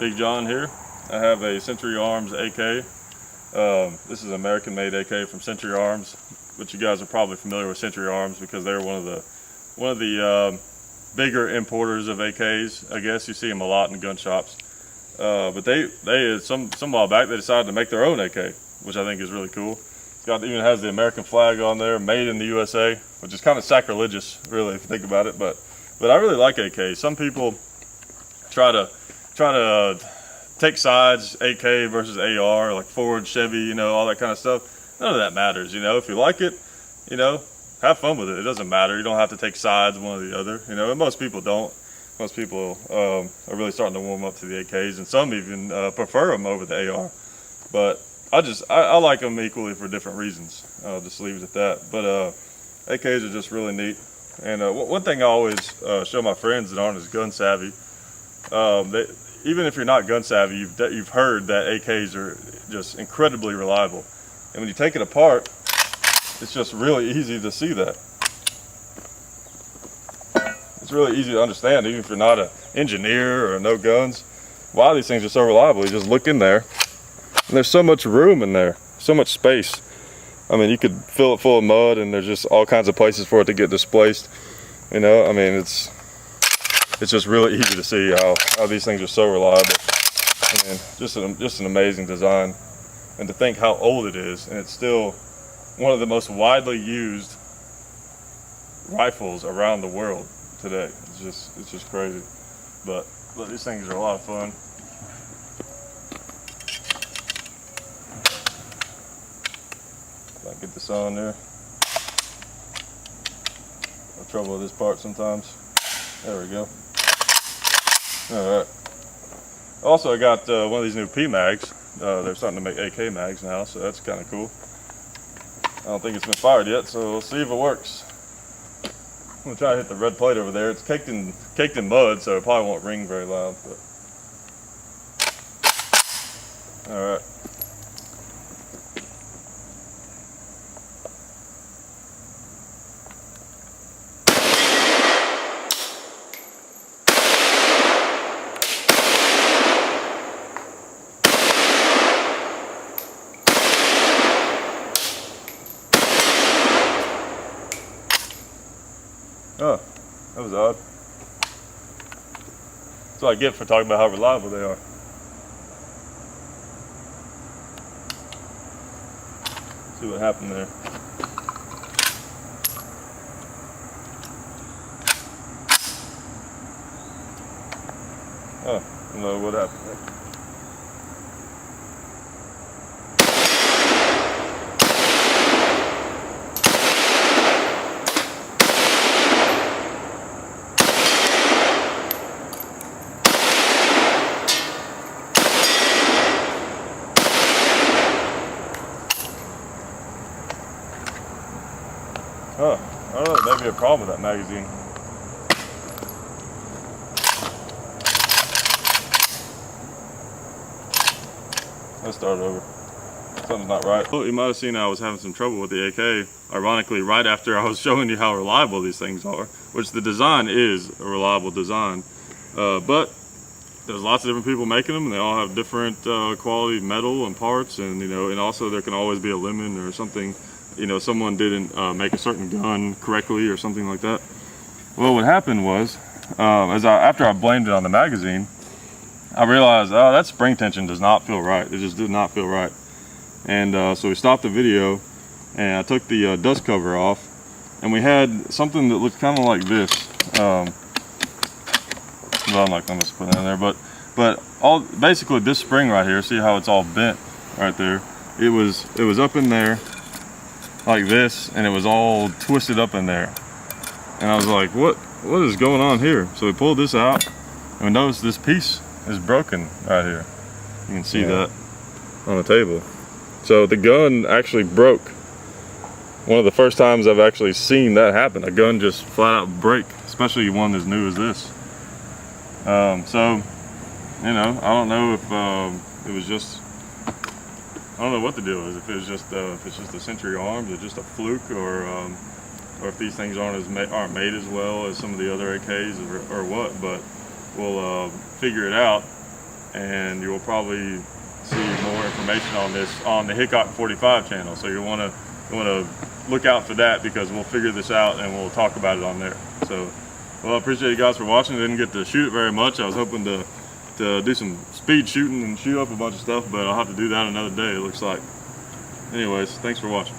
Big John here. I have a Century Arms AK. This is an American-made AK from Century Arms, but you guys are probably familiar with Century Arms because they're one of the bigger importers of AKs. I guess you see them a lot in gun shops. But they some while back they decided to make their own AK, which I think is really cool. Even has the American flag on there, made in the USA, which is kind of sacrilegious, really, if you think about it. But I really like AKs. Some people try to take sides, AK versus AR, like Ford, Chevy, all that kind of stuff. None of that matters, If you like it, have fun with it. It doesn't matter. You don't have to take sides one or the other, And most people don't. Most people are really starting to warm up to the AKs, and some even prefer them over the AR. But I like them equally for different reasons. I'll just leave it at that. But AKs are just really neat. And one thing I always show my friends that aren't as gun savvy, even if you're not gun savvy, you've heard that AKs are just incredibly reliable. And when you take it apart, it's just really easy to see that. It's really easy to understand, even if you're not an engineer or no guns, why these things are so reliable. You just look in there, and there's so much room in there, so much space. I mean, you could fill it full of mud, and there's just all kinds of places for it to get displaced. I mean, it's just really easy to see how these things are so reliable. I mean, just an amazing design. And to think how old it is, and it's still one of the most widely used rifles around the world today. It's just crazy. But these things are a lot of fun. If I can get this on there. No trouble with this part sometimes. There we go. Alright. Also, I got one of these new P-Mags. They're starting to make AK mags now, so that's kind of cool. I don't think it's been fired yet, so we'll see if it works. I'm gonna try to hit the red plate over there. It's caked in mud, so it probably won't ring very loud. But all right. Oh, that was odd. That's what I get for talking about how reliable they are. See what happened there. Oh, I don't know what happened there. Huh, I don't know, there may be a problem with that magazine. Let's start over. Something's not right. Well, you might have seen I was having some trouble with the AK, ironically, right after I was showing you how reliable these things are, which the design is a reliable design. But there's lots of different people making them, and they all have different quality metal and parts, and and also there can always be a lemon or something. Someone didn't make a certain gun correctly or something like that. Well, what happened was, after I blamed it on the magazine, I realized, oh, that spring tension does not feel right. It just did not feel right. And so we stopped the video, and I took the dust cover off, and we had something that looked kind of like this. Well, I'm not going to put it in there, but basically this spring right here, see how it's all bent right there? It was up in there like this, and it was all twisted up in there, and I was like, what is going on here? So we pulled this out, and we noticed this piece is broken right here. You can see that on the table. So the gun actually broke. One of the first times I've actually seen that happen, a gun just flat out break, especially one as new as this. So I don't know if it was just, I don't know what the deal is. If it's just a Century Arms or just a fluke, or if these things aren't made as well as some of the other AKs, or what. But we'll figure it out and you will probably see more information on this on the Hickok 45 channel. So you want to look out for that, because we'll figure this out and we'll talk about it on there. So, well, I appreciate you guys for watching. I didn't get to shoot it very much. I was hoping to do some speed shooting and shoot up a bunch of stuff, but I'll have to do that another day, it looks like. Anyways, thanks for watching.